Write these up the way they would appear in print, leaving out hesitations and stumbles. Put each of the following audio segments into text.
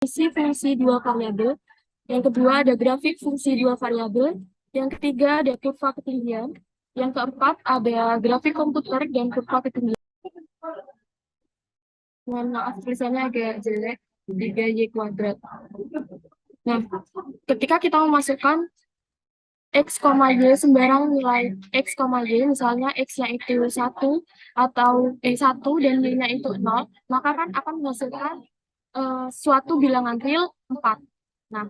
fungsi dua variabel. Yang kedua ada grafik fungsi dua variabel. Yang ketiga ada kurva ketinggian. Yang keempat ada grafik komputer dan kurva ketinggian. Mohon maaf tulisannya agak jelek, 3y kuadrat. Nah, ketika kita memasukkan x, y sembarang nilai x, y, misalnya x-nya itu 1 atau 1 dan y-nya itu 0, maka kan akan menghasilkan suatu bilangan real 4. Nah,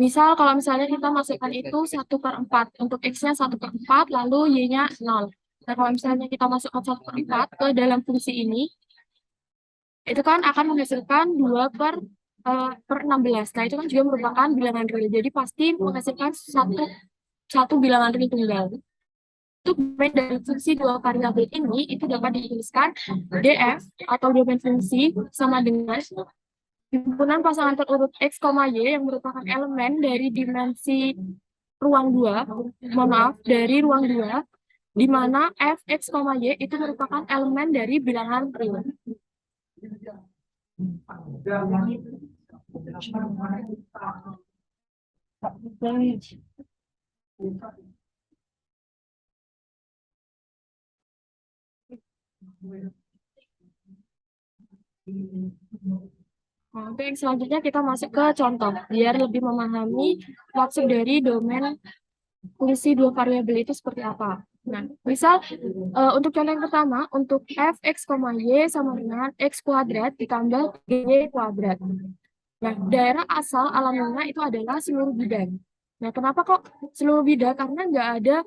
misal kalau misalnya kita masukkan itu 1/4, untuk x-nya 1/4, lalu y-nya 0. Nah, kalau misalnya kita masukkan 1/4 ke dalam fungsi ini, itu kan akan menghasilkan 2/16. Nah, itu kan juga merupakan bilangan real. Jadi pasti menghasilkan satu bilangan real tunggal. Untuk domain dari fungsi dua variabel ini, itu dapat dituliskan df atau domain fungsi sama dengan himpunan pasangan terurut x, y yang merupakan elemen dari dimensi ruang 2, mohon maaf, dari ruang 2, di mana f, x, y itu merupakan elemen dari bilangan real. Nah, untuk yang selanjutnya kita masuk ke contoh, biar lebih memahami maksud dari domain fungsi dua variabel itu seperti apa. Nah, misal untuk contoh yang pertama, untuk f, x, y sama dengan x kuadrat ditambah y kuadrat. Nah, daerah asal alamnya itu adalah seluruh bidang. Nah, kenapa kok seluruh bidang? Karena nggak ada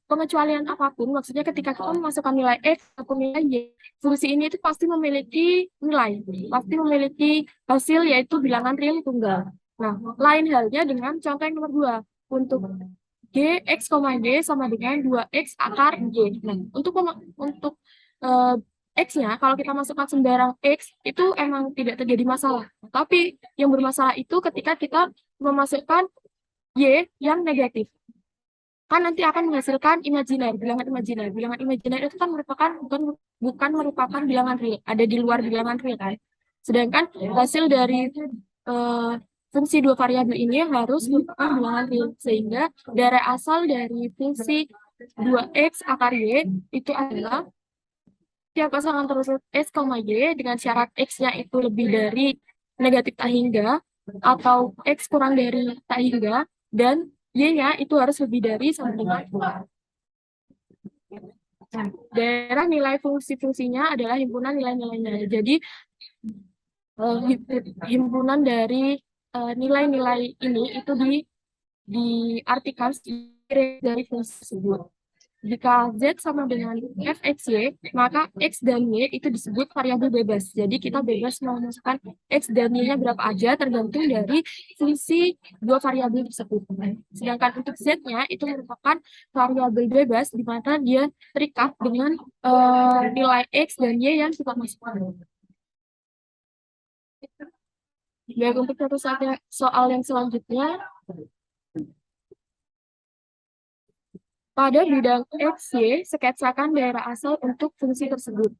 pengecualian apapun. Maksudnya ketika kita memasukkan nilai x atau nilai y, fungsi ini itu pasti memiliki nilai, pasti memiliki hasil yaitu bilangan real tunggal. Nah, lain halnya dengan contoh yang nomor 2. Untuk g, x, y sama dengan 2x akar y. Nah, untuk eh, X-nya, kalau kita masukkan sembarang X, itu emang tidak terjadi masalah. Tapi yang bermasalah itu ketika kita memasukkan Y yang negatif. Kan nanti akan menghasilkan imajiner, bilangan imajiner. Bilangan imajiner itu kan bukan merupakan bilangan real, ada di luar bilangan real kan. Sedangkan hasil dari eh, fungsi dua variabel ini harus merupakan bilangan real, sehingga dari asal dari fungsi 2x akar y itu adalah tiap pasangan terurut x, y dengan syarat x-nya itu lebih dari negatif tak hingga atau x kurang dari tak hingga dan y-nya itu harus lebih dari sama dengan 2. Nah, daerah nilai fungsi-fungsinya adalah himpunan nilai-nilainya. Jadi himpunan dari nilai-nilai ini itu diartikan dari fungsi tersebut. Jika Z sama dengan fxy, maka X dan Y itu disebut variabel bebas. Jadi kita bebas mau memasukkan X dan Y-nya berapa aja tergantung dari fungsi dua variabel tersebut. Sedangkan untuk Z-nya itu merupakan variabel bebas di mana dia terikat dengan nilai X dan Y yang kita masukkan. Dan untuk soal yang selanjutnya, pada bidang X, Y, sketsakan daerah asal untuk fungsi tersebut.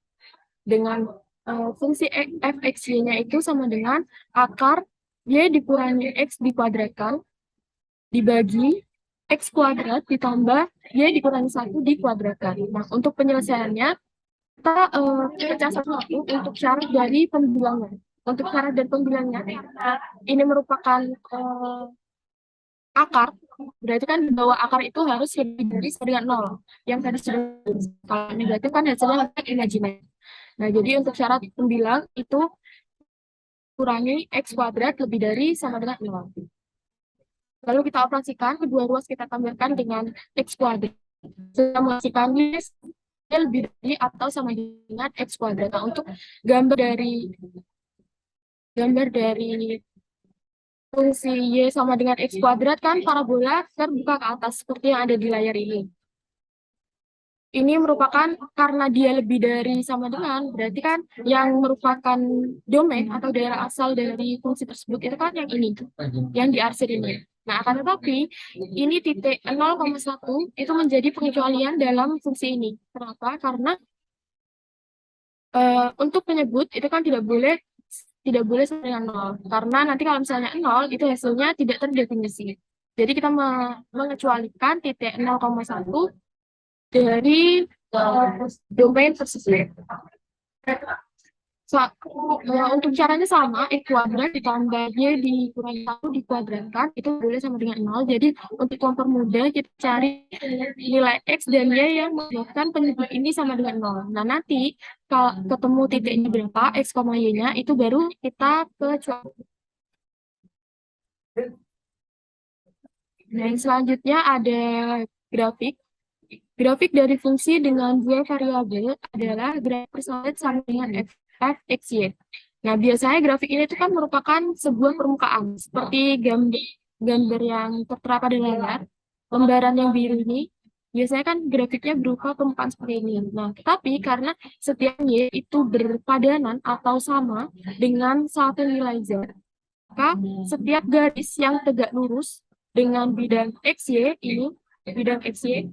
Dengan fungsi f x y-nya itu sama dengan akar y dikurangi x dikuadratkan dibagi x kuadrat ditambah y dikurangi 1 dikuadratkan. Nah, untuk penyelesaiannya kita pecah satu-satu untuk syarat dari pembilangan. Untuk syarat dari pembilangan ini merupakan akar, berarti kan di bawah akar itu harus lebih dari sama dengan 0. Yang tadi sudah, kalau negatif kan hasilnya imajiner. Nah, jadi untuk syarat pembilang itu kurangi x kuadrat lebih dari sama dengan 0. Lalu kita operasikan, kedua ruas kita tambahkan dengan x kuadrat. Kita menghasilkan lebih dari atau sama dengan x kuadrat. Nah, untuk gambar dari fungsi y sama dengan x kuadrat kan parabola terbuka ke atas seperti yang ada di layar ini. Ini merupakan karena dia lebih dari sama dengan, berarti kan yang merupakan domain atau daerah asal dari fungsi tersebut itu kan yang ini, yang diarsir ini. Nah, akan tetapi ini titik 0,1 itu menjadi pengecualian dalam fungsi ini. Kenapa? Karena untuk menyebut itu kan tidak boleh tidak boleh sama dengan 0. Karena nanti kalau misalnya 0, itu hasilnya tidak terdefinisi. Jadi kita mengecualikan titik 0,1 dari domain tersebut. Untuk caranya sama, X kuadrat ditambah Y dikurangi 1 dikuadratkan, itu boleh sama dengan 0. Jadi untuk mempermudah, kita cari nilai X dan Y yang menyebabkan penyebut ini sama dengan 0. Nah, nanti kalau ketemu titiknya berapa, X, Y-nya, itu baru kita kecuali. Nah, yang selanjutnya ada grafik. Grafik dari fungsi dengan dua variabel adalah grafik persamaan sama dengan f, x, y. Nah, biasanya grafik ini itu kan merupakan sebuah permukaan, seperti gambar yang tertera pada layar. Lembaran yang biru ini, biasanya kan grafiknya berupa permukaan seperti ini. Nah, tapi karena setiap y itu berpadanan atau sama dengan satu nilai z, maka setiap garis yang tegak lurus dengan bidang xy ini, bidang xy,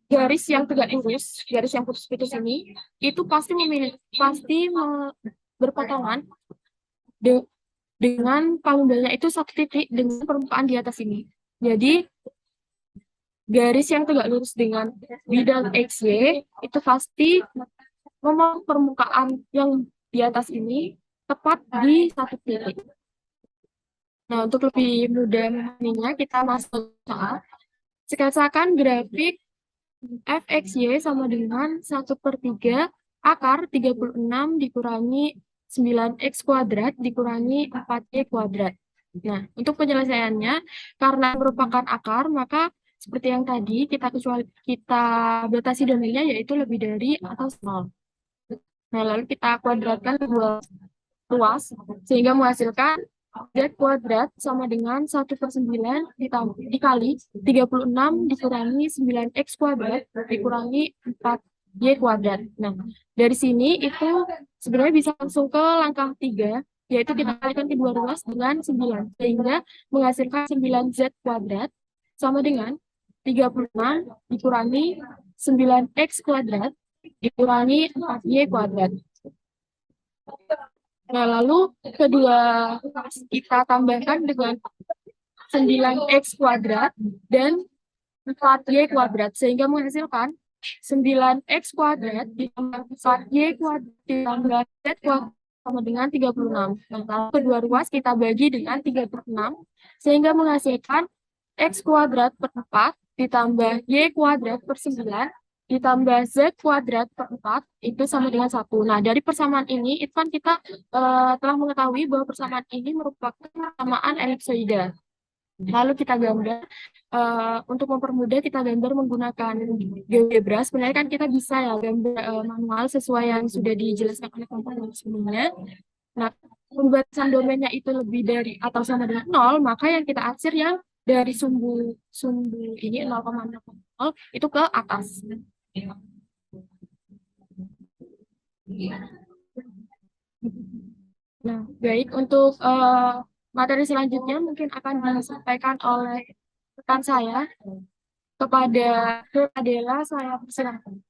garis yang tegak lurus, garis yang putus-putus ini, itu pasti berpotongan dengan panggungnya itu satu titik dengan permukaan di atas ini. Jadi garis yang tegak lurus dengan bidang XY itu pasti memang permukaan yang di atas ini tepat di satu titik. Nah, untuk lebih mudah memahaminya, kita masuk ke soal. Sketsakan grafik fxy sama dengan 1/3 akar 36 dikurangi 9x kuadrat dikurangi 4y kuadrat. Nah, untuk penyelesaiannya, karena merupakan akar, maka seperti yang tadi, kita batasi domainnya yaitu lebih dari atau 0. Nah, lalu kita kuadratkan dua ruas, sehingga menghasilkan z kuadrat sama dengan 1/9 dikali 36 dikurangi 9x kuadrat dikurangi 4y kuadrat. Nah, dari sini itu sebenarnya bisa langsung ke langkah 3, yaitu kita kalikan kedua ruas dengan 9, sehingga menghasilkan 9z kuadrat sama dengan 36 dikurangi 9x kuadrat dikurangi 4y kuadrat. Nah, lalu kedua kita tambahkan dengan 9x kuadrat dan 4y kuadrat, sehingga menghasilkan 9x kuadrat ditambah 4y kuadrat ditambah z kuadrat sama dengan 36. Nah, lalu kedua ruas kita bagi dengan 36, sehingga menghasilkan x kuadrat per 4 ditambah y kuadrat per 9 ditambah z kuadrat per 4 itu sama dengan 1. Nah, dari persamaan ini, itu kan kita telah mengetahui bahwa persamaan ini merupakan persamaan elipsoida. Lalu kita gambar, untuk mempermudah kita gambar menggunakan GeoGebra. Sebenarnya kan kita bisa ya gambar manual sesuai yang sudah dijelaskan oleh komponen sebelumnya. Nah, pembatasan domainnya itu lebih dari atau sama dengan 0, maka yang kita arsir yang dari sumbu ini 0,0 itu ke atas. Nah, baik, untuk materi selanjutnya mungkin akan disampaikan oleh rekan saya. Kepada Adela, saya persilakan.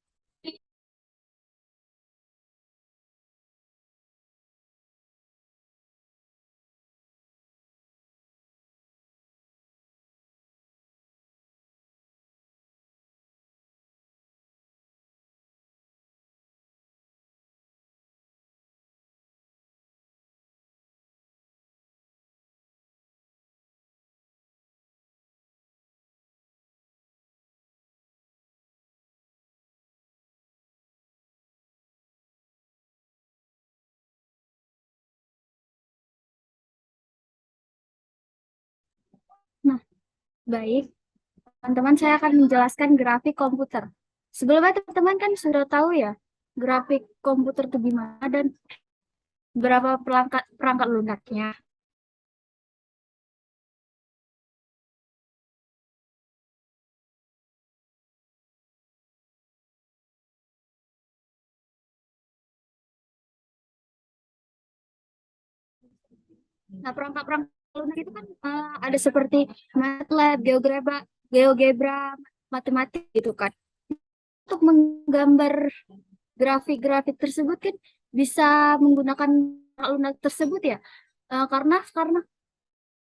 Nah, baik. Teman-teman, saya akan menjelaskan grafik komputer. Sebelumnya teman-teman kan sudah tahu ya, grafik komputer itu gimana dan berapa perangkat lunaknya. Nah, perangkat-perangkat lunak itu kan ada seperti MATLAB, GeoGebra, matematik gitu kan. Untuk menggambar grafik-grafik tersebut kan bisa menggunakan lunak tersebut ya. Karena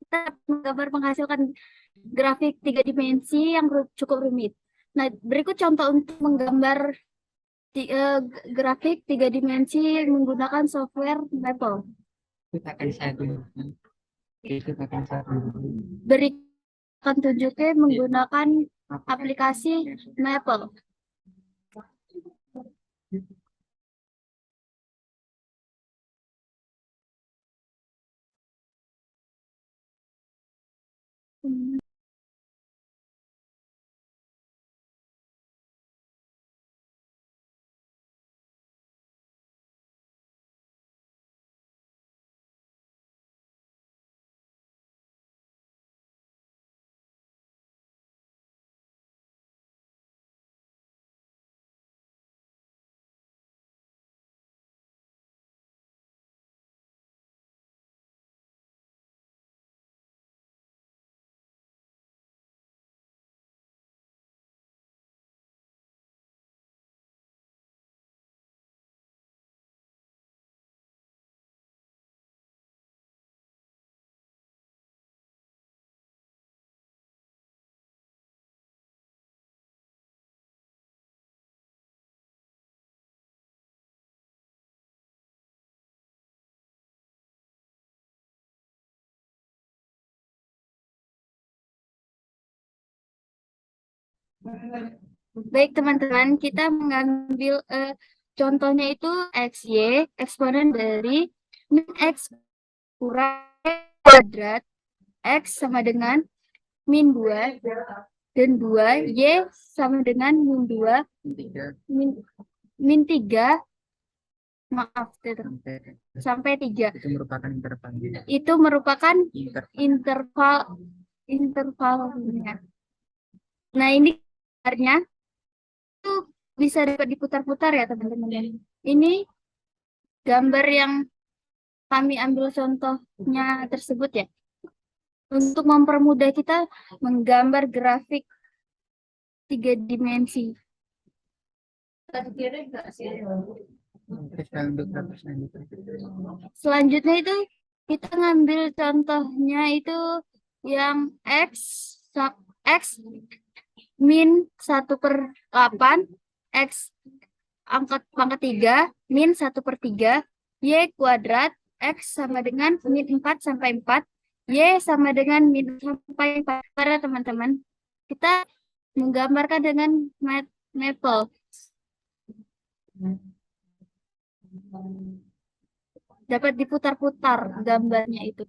kita menggambar menghasilkan grafik 3 dimensi yang cukup rumit. Nah, berikut contoh untuk menggambar grafik 3 dimensi menggunakan software Maple. Kita akan satu. Kita akan satu. Berikan tunjuknya menggunakan aplikasi Maple. Baik teman-teman, kita mengambil contohnya itu XY, eksponen dari min X kurang kuadrat, X sama dengan min 2, dan 2, Y sama dengan min 2, min 3, maaf, sampai 3. Itu merupakan interval. Itu merupakan intervalnya. Nah, ini sebenarnya itu bisa dapat diputar-putar ya teman-teman. Ini gambar yang kami ambil contohnya tersebut ya. Untuk mempermudah kita menggambar grafik 3 dimensi. Selanjutnya itu kita ngambil contohnya itu yang X min 1/8, X pangkat 3, min 1/3, Y kuadrat, X sama dengan min 4 sampai 4, Y sama dengan min sampai 4. Para teman-teman, kita menggambarkan dengan Maple. Dapat diputar-putar gambarnya itu.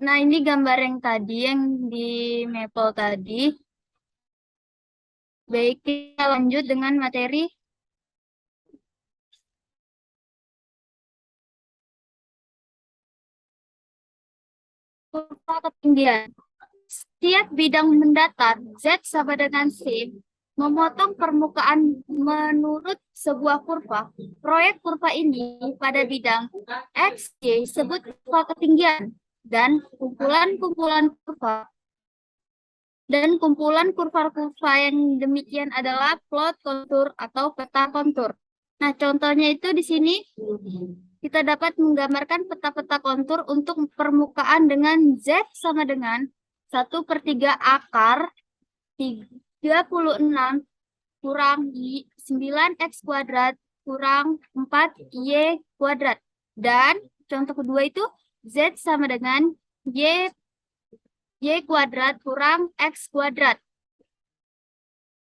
Nah, ini gambar yang tadi, yang di Maple tadi. Baik, kita lanjut dengan materi. Kurva ketinggian. Setiap bidang mendatar, Z sama dengan C, memotong permukaan menurut sebuah kurva. Proyek kurva ini pada bidang X, Y disebut kurva ketinggian. Dan kumpulan-kumpulan kurva yang demikian adalah plot kontur atau peta kontur. Nah, contohnya itu di sini kita dapat menggambarkan peta-peta kontur untuk permukaan dengan Z sama dengan 1/3 akar 36 kurang 9X kuadrat kurang 4Y kuadrat. Dan contoh kedua itu Z sama dengan Y kuadrat kurang X kuadrat.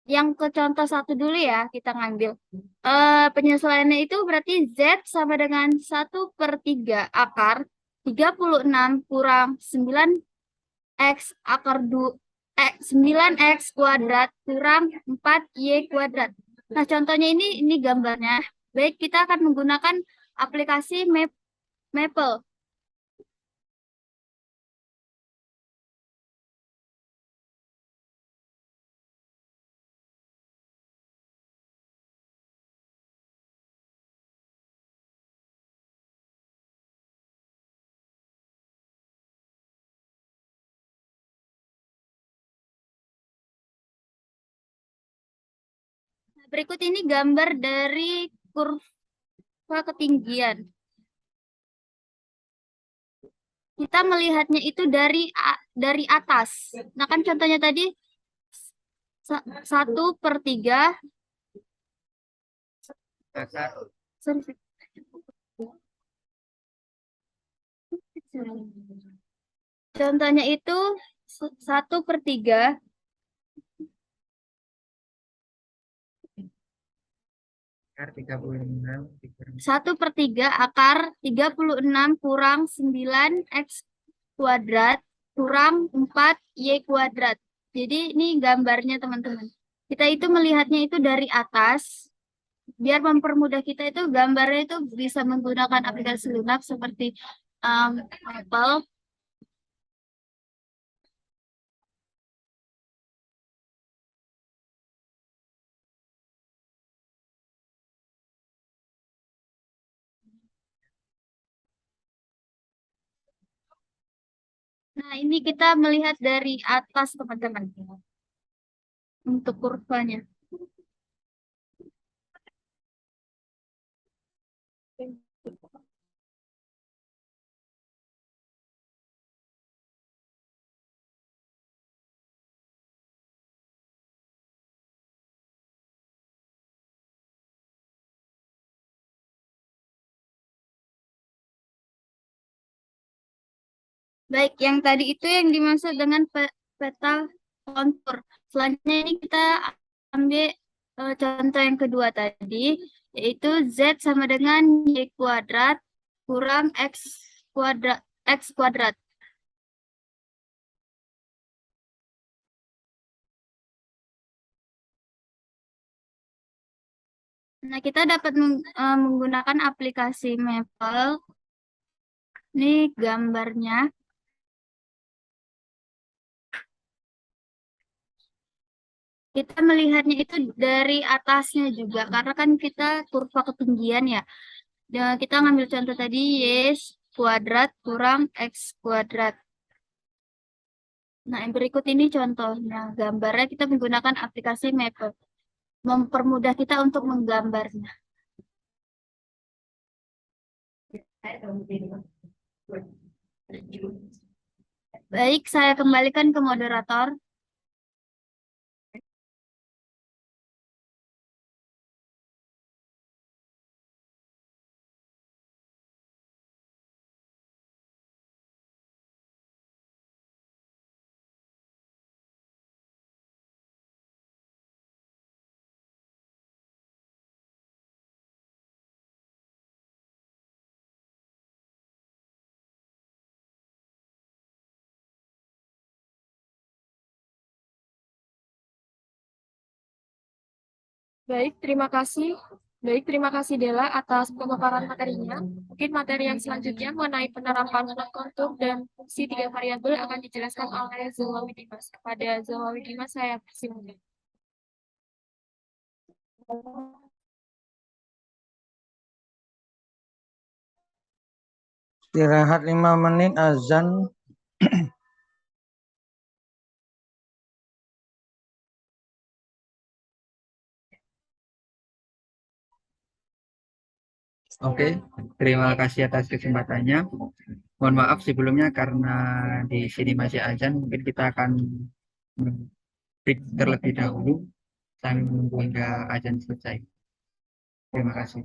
Yang ke contoh 1 dulu ya, kita ngambil. Penyesuaiannya itu berarti Z sama dengan 1/3 akar 36 kurang 9X akar 9x kuadrat kurang 4y kuadrat. Nah, contohnya ini gambarnya. Baik, kita akan menggunakan aplikasi Maple. Berikut ini gambar dari kurva ketinggian. Kita melihatnya itu dari atas. Nah, kan contohnya tadi 1/3. Sorry. Contohnya itu 1/3. 1/3 akar 36 kurang 9x kuadrat kurang 4y kuadrat. Jadi ini gambarnya teman-teman. Kita itu melihatnya itu dari atas. Biar mempermudah kita itu gambarnya itu bisa menggunakan aplikasi lunak seperti Apple. Nah, ini kita melihat dari atas teman-teman untuk kurvanya. Baik, yang tadi itu yang dimaksud dengan peta kontur. Selanjutnya ini kita ambil contoh yang kedua tadi, yaitu Z sama dengan Y kuadrat kurang X kuadrat. Nah, kita dapat menggunakan aplikasi Maple. Ini gambarnya. Kita melihatnya itu dari atasnya juga, karena kan kita kurva ketinggian ya. Dan kita ngambil contoh tadi, Y kuadrat kurang X kuadrat. Nah, yang berikut ini contohnya. Gambarnya kita menggunakan aplikasi Maple. Mempermudah kita untuk menggambarnya. Baik, saya kembalikan ke moderator. Baik, terima kasih. Baik, terima kasih Dela atas pemaparan materinya. Mungkin materi yang selanjutnya mengenai penerapan kontur dan fungsi tiga variabel akan dijelaskan oleh Zawawi Dimas. Kepada Zawawi Dimas, saya persilakan. Istirahat 5 menit azan. Oke, terima kasih atas kesempatannya. Mohon maaf sebelumnya karena di sini masih azan, mungkin kita akan break terlebih dahulu sambil menunggu hingga azan selesai. Terima kasih.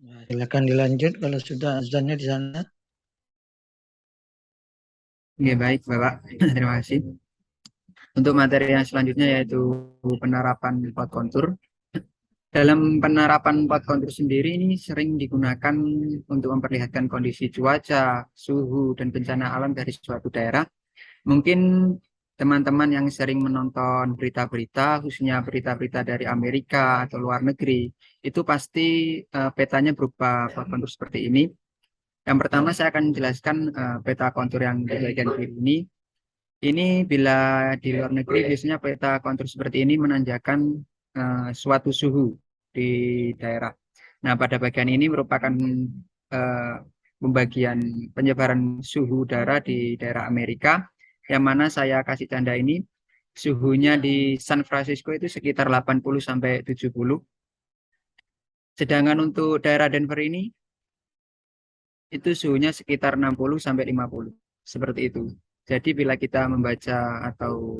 Silakan dilanjut kalau sudah azannya di sana. Oke, baik, Bapak. Terima kasih. Untuk materi yang selanjutnya yaitu penerapan plot kontur. Dalam penerapan pot kontur sendiri ini sering digunakan untuk memperlihatkan kondisi cuaca, suhu, dan bencana alam dari suatu daerah. Mungkin teman-teman yang sering menonton berita-berita, khususnya berita-berita dari Amerika atau luar negeri, itu pasti petanya berupa pot kontur seperti ini. Yang pertama saya akan menjelaskan peta kontur yang di bagian kiri ini. Ini bila di luar negeri biasanya peta kontur seperti ini menandakan suatu suhu di daerah. Nah, pada bagian ini merupakan eh, pembagian penyebaran suhu udara di daerah Amerika, yang mana saya kasih tanda ini suhunya di San Francisco itu sekitar 80 sampai 70. Sedangkan untuk daerah Denver ini itu suhunya sekitar 60 sampai 50. Seperti itu. Jadi bila kita membaca atau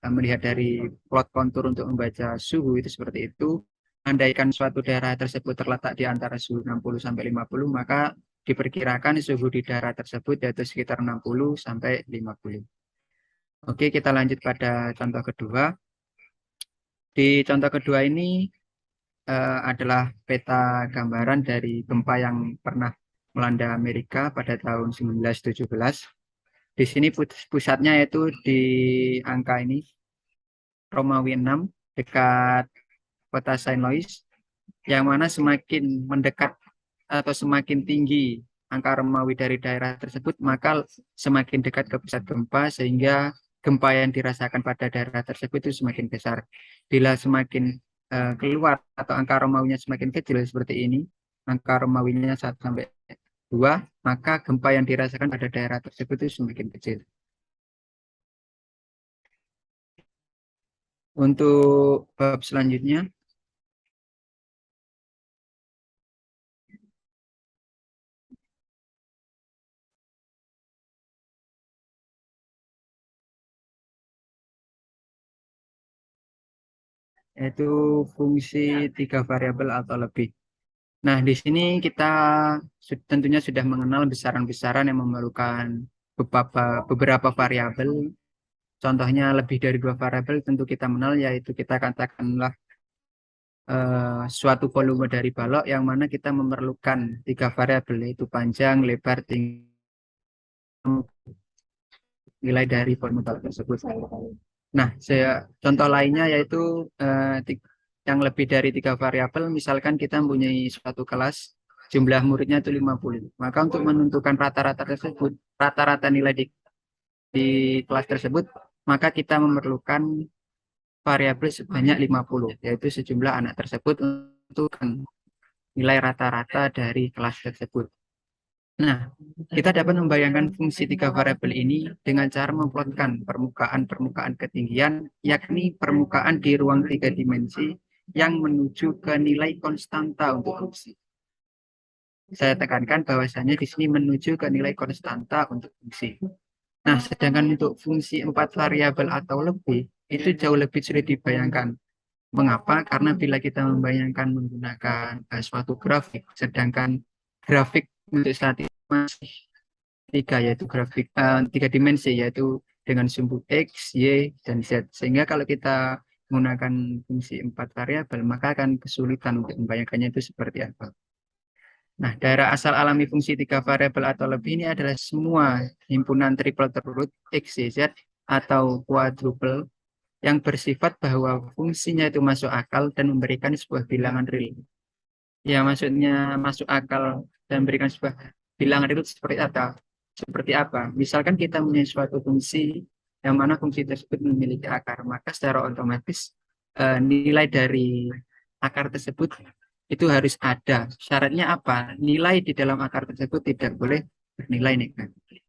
melihat dari plot kontur untuk membaca suhu itu seperti itu, andaikan suatu daerah tersebut terletak di antara suhu 60 sampai 50, maka diperkirakan suhu di daerah tersebut yaitu sekitar 60 sampai 50. Oke, kita lanjut pada contoh kedua. Di contoh kedua ini adalah peta gambaran dari gempa yang pernah melanda Amerika pada tahun 1917. Di sini pusatnya yaitu di angka ini, Romawi 6, dekat kota Saint Louis, yang mana semakin mendekat atau semakin tinggi angka Romawi dari daerah tersebut, maka semakin dekat ke pusat gempa, sehingga gempa yang dirasakan pada daerah tersebut itu semakin besar. Bila semakin keluar atau angka Romawinya semakin kecil seperti ini, angka Romawinya 1 sampai 2, maka gempa yang dirasakan pada daerah tersebut itu semakin kecil. Untuk bab selanjutnya, yaitu fungsi 3 variabel atau lebih. Nah, di sini kita tentunya sudah mengenal besaran-besaran yang memerlukan beberapa variabel. Contohnya lebih dari 2 variabel tentu kita mengenal, yaitu kita katakanlah suatu volume dari balok yang mana kita memerlukan 3 variabel, yaitu panjang, lebar, tinggi, nilai dari volume balok tersebut. Nah, contoh lainnya yaitu yang lebih dari 3 variabel, misalkan kita mempunyai suatu kelas, jumlah muridnya itu 50. Maka untuk menentukan rata-rata nilai di kelas tersebut, maka kita memerlukan variabel sebanyak 50, yaitu sejumlah anak tersebut untuk nilai rata-rata dari kelas tersebut. Nah, kita dapat membayangkan fungsi 3 variabel ini dengan cara memplotkan permukaan ketinggian, yakni permukaan di ruang 3 dimensi yang menuju ke nilai konstanta untuk fungsi. Saya tekankan bahwasannya di sini menuju ke nilai konstanta untuk fungsi. Nah, sedangkan untuk fungsi 4 variabel atau lebih, itu jauh lebih sulit dibayangkan. Mengapa? Karena bila kita membayangkan menggunakan suatu grafik, sedangkan grafik untuk saat ini masih 3, yaitu grafik 3 dimensi, yaitu dengan sumbu X, Y, dan Z. Sehingga kalau kita menggunakan fungsi 4 variabel, maka akan kesulitan untuk membayangkannya itu seperti apa. Nah, daerah asal alami fungsi 3 variabel atau lebih ini adalah semua himpunan triple terurut X, Y, Z atau quadruple yang bersifat bahwa fungsinya itu masuk akal dan memberikan sebuah bilangan real. Ya, maksudnya masuk akal dan memberikan sebuah bilangan real seperti apa? Seperti apa? Misalkan kita mempunyai suatu fungsi yang mana fungsi tersebut memiliki akar, maka secara otomatis nilai dari akar tersebut itu harus ada. Syaratnya apa? Nilai di dalam akar tersebut tidak boleh bernilai negatif.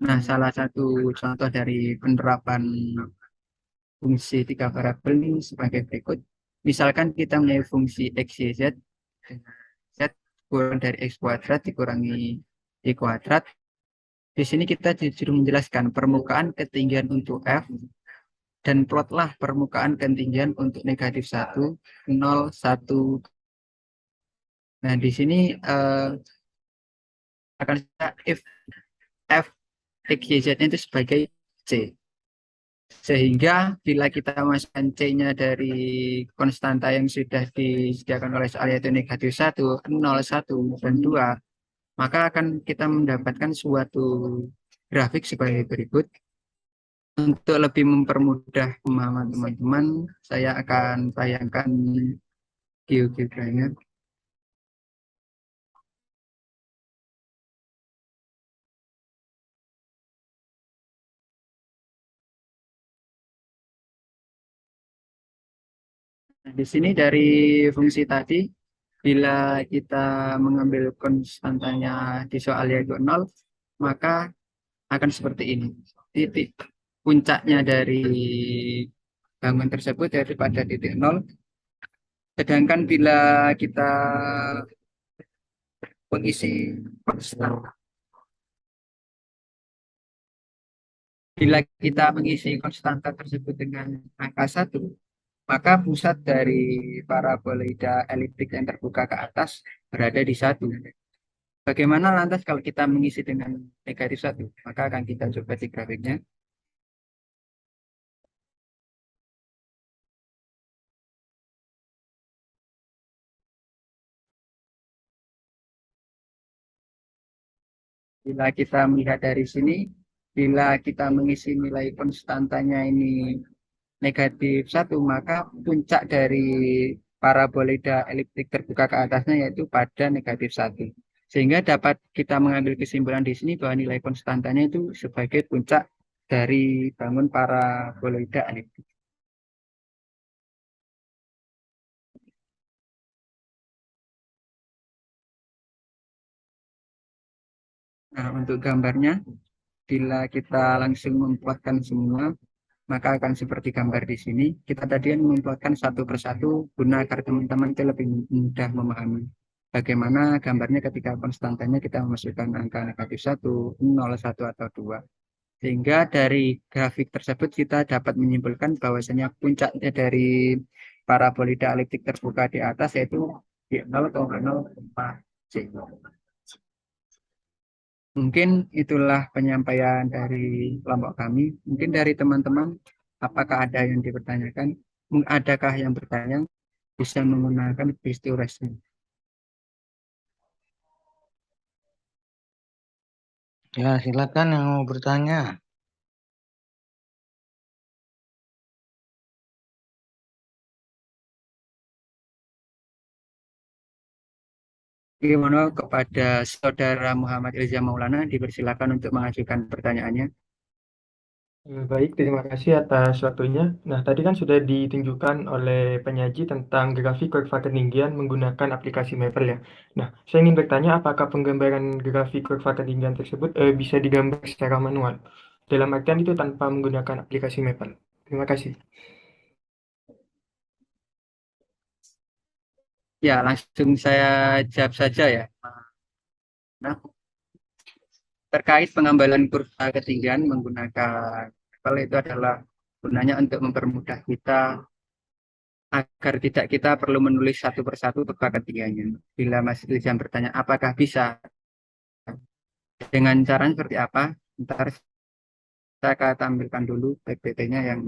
Nah, salah satu contoh dari penerapan fungsi 3 variabel ini sebagai berikut. Misalkan kita mempunyai fungsi X, Y, Z. Z kurang dari X kuadrat dikurangi Y kuadrat. Di sini kita justru menjelaskan permukaan ketinggian untuk F dan plotlah permukaan ketinggian untuk negatif 1, 0, 1. Nah, di sini akan saya if f x, y, z-nya itu sebagai c. Sehingga bila kita masukkan c-nya dari konstanta yang sudah disediakan oleh soal yaitu negatif 1, 0, 1, dan 2, maka akan kita mendapatkan suatu grafik sebagai berikut. Untuk lebih mempermudah pemahaman teman-teman, saya akan tayangkan GeoGebranya. Nah, di sini dari fungsi tadi, bila kita mengambil konstantanya di soal yaitu 0, maka akan seperti ini. Titik puncaknya dari bangun tersebut yaitu pada titik 0. Sedangkan bila kita mengisi konstan, bila kita mengisi konstanta tersebut dengan angka 1, maka pusat dari parabola eliptik yang terbuka ke atas berada di 1. Bagaimana lantas kalau kita mengisi dengan negatif 1? Maka akan kita coba di grafiknya. Bila kita melihat dari sini, bila kita mengisi nilai konstantanya ini negatif 1, maka puncak dari parabola eliptik terbuka ke atasnya yaitu pada negatif 1. Sehingga dapat kita mengambil kesimpulan di sini bahwa nilai konstantanya itu sebagai puncak dari bangun parabola eliptik. Nah, untuk gambarnya, bila kita langsung membuatkan semua, maka akan seperti gambar di sini. Kita tadi membuatkan satu persatu guna agar teman-teman itu lebih mudah memahami bagaimana gambarnya ketika konstantanya kita memasukkan angka negatif 1, 0, 1, atau 2. Sehingga dari grafik tersebut kita dapat menyimpulkan bahwasanya puncaknya dari parabola eliptik terbuka di atas yaitu di 0,0,c. Mungkin itulah penyampaian dari kelompok kami. Mungkin dari teman-teman, apakah ada yang dipertanyakan? Adakah yang bertanya? Bisa menggunakan peristiwa. Ya, silakan yang mau bertanya. Gimana kepada saudara Muhammad Ilza Maulana dipersilakan untuk mengajukan pertanyaannya. Baik, terima kasih atas waktunya. Nah, tadi kan sudah ditunjukkan oleh penyaji tentang grafik kurva ketinggian menggunakan aplikasi Maple ya. Nah, saya ingin bertanya apakah penggambaran grafik kurva ketinggian tersebut bisa digambar secara manual? Dalam artian itu tanpa menggunakan aplikasi Maple. Terima kasih. Ya, langsung saya jawab saja ya. Nah, terkait pengambilan kurva ketinggian menggunakan Maple itu adalah gunanya untuk mempermudah kita agar tidak kita perlu menulis satu persatu kurva ketinggiannya. Bila Mas Ilham bertanya apakah bisa dengan cara seperti apa, ntar saya akan tampilkan dulu PPT-nya yang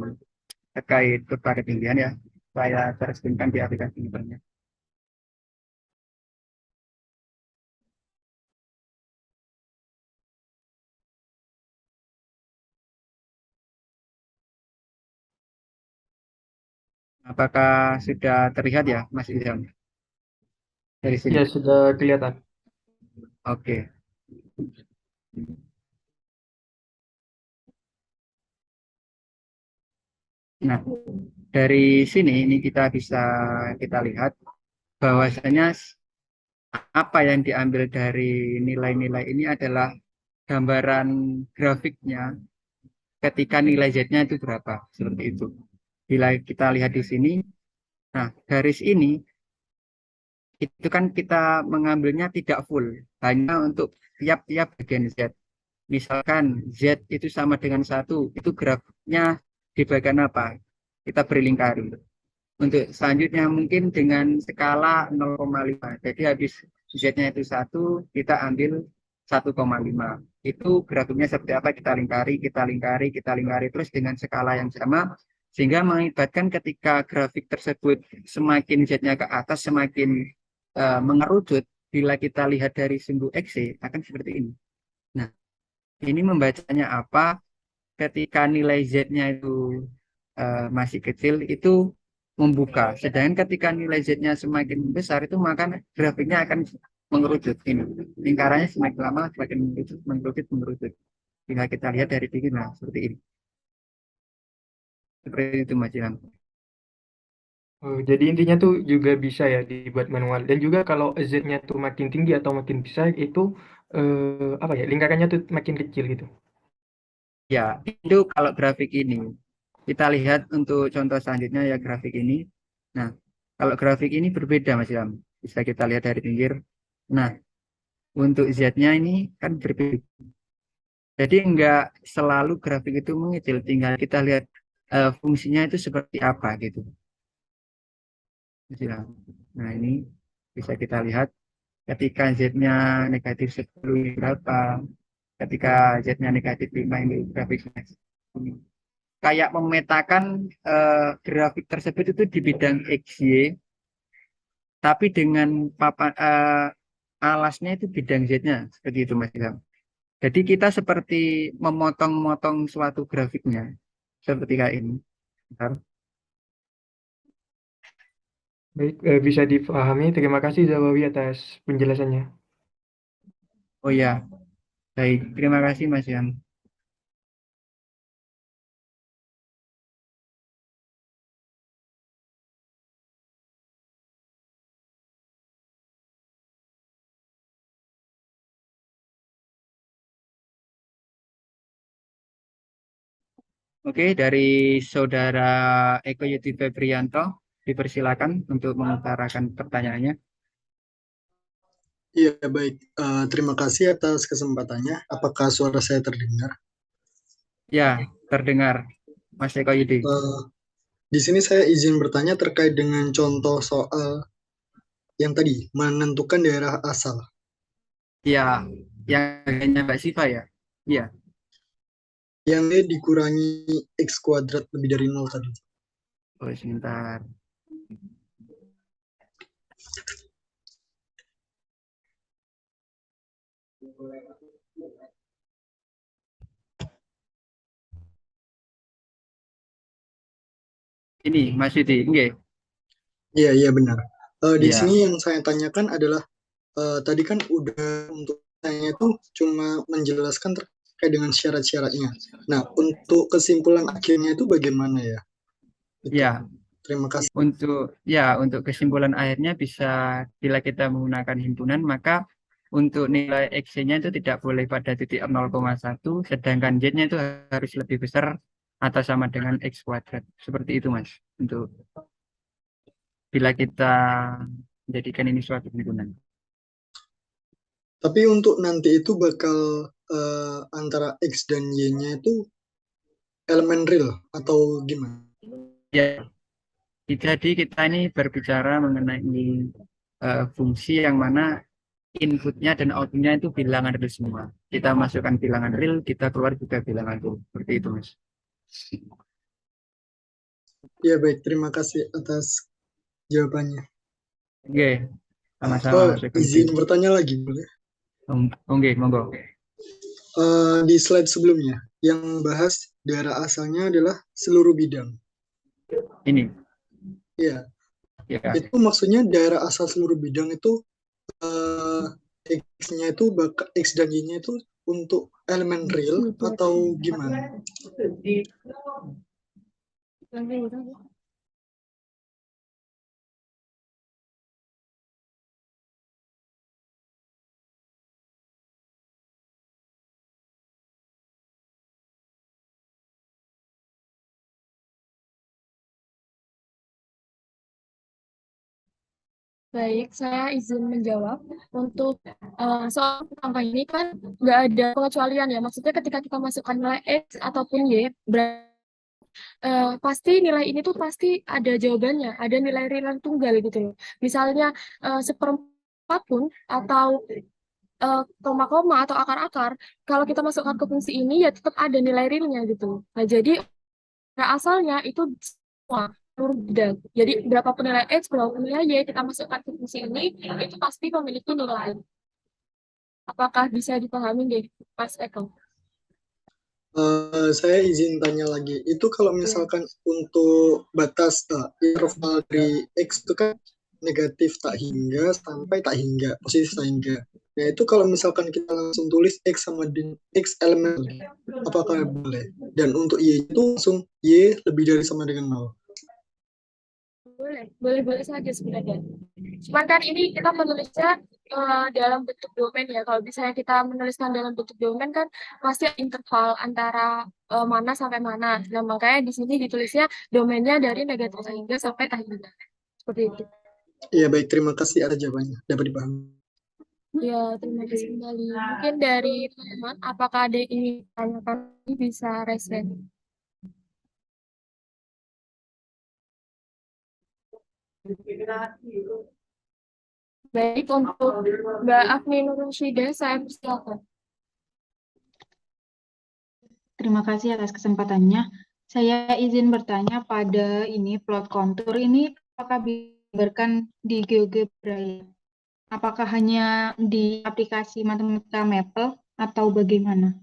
terkait kurva ketinggian ya. Saya terjunkan di aplikasi Maple-nya. Apakah sudah terlihat ya, Mas Ilham? Dari sini. Ya, sudah kelihatan. Oke. Nah, dari sini ini kita lihat bahwasanya apa yang diambil dari nilai-nilai ini adalah gambaran grafiknya ketika nilai Z-nya itu berapa, seperti itu. Bila kita lihat di sini, nah garis ini itu kan kita mengambilnya tidak full, hanya untuk tiap-tiap bagian Z. Misalkan Z itu sama dengan 1, itu grafiknya di bagian apa? Kita beri lingkari. Untuk selanjutnya mungkin dengan skala 0,5. Jadi habis Z-nya itu 1, kita ambil 1,5. Itu grafiknya seperti apa? Kita lingkari, kita lingkari, kita lingkari terus dengan skala yang sama. Sehingga mengakibatkan ketika grafik tersebut semakin Z-nya ke atas, semakin mengerucut. Bila kita lihat dari sumbu X akan seperti ini. Nah, ini membacanya apa? Ketika nilai Z-nya itu masih kecil, itu membuka. Sedangkan ketika nilai Z-nya semakin besar, itu maka grafiknya akan mengerucut. Ini lingkarannya semakin lama semakin mengerucut, mengerucut, mengerucut. Bila kita lihat dari tinggi, nah seperti ini. Seperti itu Mas Ilham. Oh, jadi intinya tuh juga bisa ya dibuat manual. Dan juga kalau Z-nya tuh makin tinggi atau makin besar itu apa ya, lingkarannya tuh makin kecil gitu. Ya, itu kalau grafik ini. Kita lihat untuk contoh selanjutnya ya grafik ini. Nah, kalau grafik ini berbeda Mas Ilham. Bisa kita lihat dari pinggir. Nah, untuk Z-nya ini kan berbeda. Jadi enggak selalu grafik itu mengecil, tinggal kita lihat fungsinya itu seperti apa gitu. Mas Ilham. Nah, ini bisa kita lihat ketika Z-nya negatif 10 ini berapa, ketika Z-nya negatif 5 ini grafiknya. Kayak memetakan grafik tersebut itu di bidang XY, tapi dengan papan alasnya itu bidang Z-nya, seperti itu Mas Ilham. Jadi kita seperti memotong-motong suatu grafiknya, seperti kayak ini. Bentar. Baik, bisa dipahami. Terima kasih Zawawi atas penjelasannya. Oh ya, baik. Terima kasih Mas Ilham. Oke, dari Saudara Eko Yudi Febrianto, dipersilakan untuk mengutarakan pertanyaannya. Iya, baik. Terima kasih atas kesempatannya. Apakah suara saya terdengar? Ya, terdengar, Mas Eko Yudi. Eh, di sini saya izin bertanya terkait dengan contoh soal yang tadi, menentukan daerah asal. Ya, yang hanya Mbak Siva ya. Iya. Yang D dikurangi X kuadrat lebih dari 0 tadi. Oh, sebentar. Ini Mas Yudi, enggak? Iya, iya benar. Di Iya. sini yang saya tanyakan adalah, tadi kan udah untuk saya itu cuma menjelaskan terkait dengan syarat-syaratnya. Nah, untuk kesimpulan akhirnya itu bagaimana ya? Itu. Ya, Terima kasih. untuk kesimpulan akhirnya bisa bila kita menggunakan himpunan maka untuk nilai X-nya itu tidak boleh pada titik 0,1 sedangkan Z-nya itu harus lebih besar atau sama dengan X kuadrat. Seperti itu Mas. Untuk bila kita menjadikan ini suatu himpunan. Tapi untuk nanti itu bakal antara X dan Y-nya itu elemen real atau gimana? Ya, jadi kita ini berbicara mengenai fungsi yang mana inputnya dan outputnya itu bilangan real semua. Kita masukkan bilangan real, kita keluar juga bilangan real. Seperti itu, Mas. Ya baik, terima kasih atas jawabannya. Oke, sama-sama Oh, Mas Eko. izin bertanya lagi boleh? Oke, monggo. Di slide sebelumnya, yang bahas daerah asalnya adalah seluruh bidang. Ini, Ya, ya. itu maksudnya daerah asal seluruh bidang itu X-nya itu X dan Y-nya itu untuk elemen real atau gimana? Baik, saya izin menjawab. Untuk soal angka ini kan nggak ada pengecualian ya. Maksudnya ketika kita masukkan nilai X ataupun Y, berarti pasti nilai ini tuh pasti ada jawabannya, ada nilai real tunggal gitu loh. Misalnya seperempat pun atau koma-koma atau akar-akar, kalau kita masukkan ke fungsi ini ya tetap ada nilai realnya gitu loh. Nah, jadi asalnya itu semua seluruh bidang. Jadi berapapun nilai X, berapapun nilai Y kita masukkan ke fungsi ini, itu pasti memiliki nilai. Apakah bisa dipahami deh, Mas Eko? Saya izin tanya lagi, itu kalau misalkan untuk batas interval dari X itu kan negatif tak hingga sampai tak hingga, positif tak hingga. Nah itu kalau misalkan kita langsung tulis X sama X elemen, apakah boleh? Dan untuk Y itu langsung Y lebih dari sama dengan 0. Boleh saja sebenarnya. Cuman kan ini kita menulisnya dalam bentuk domain ya. Kalau misalnya kita menuliskan dalam bentuk domain kan pasti interval antara mana sampai mana. Nah, makanya di sini ditulisnya domainnya dari negatif hingga sampai tak hingga. Seperti itu. Iya baik, terima kasih atas jawabannya. Dapat dipahami. Ya, terima kasih kembali. Mungkin dari teman-teman, apakah ada yang ingin ditanyakan, bisa raise hand. Baik, untuk Mbak Afni Nursyida, saya persilakan. Terima kasih atas kesempatannya. Saya izin bertanya pada ini plot kontur ini apakah digambarkan di GeoGebra ya? Apakah hanya di aplikasi matematika Maple atau bagaimana?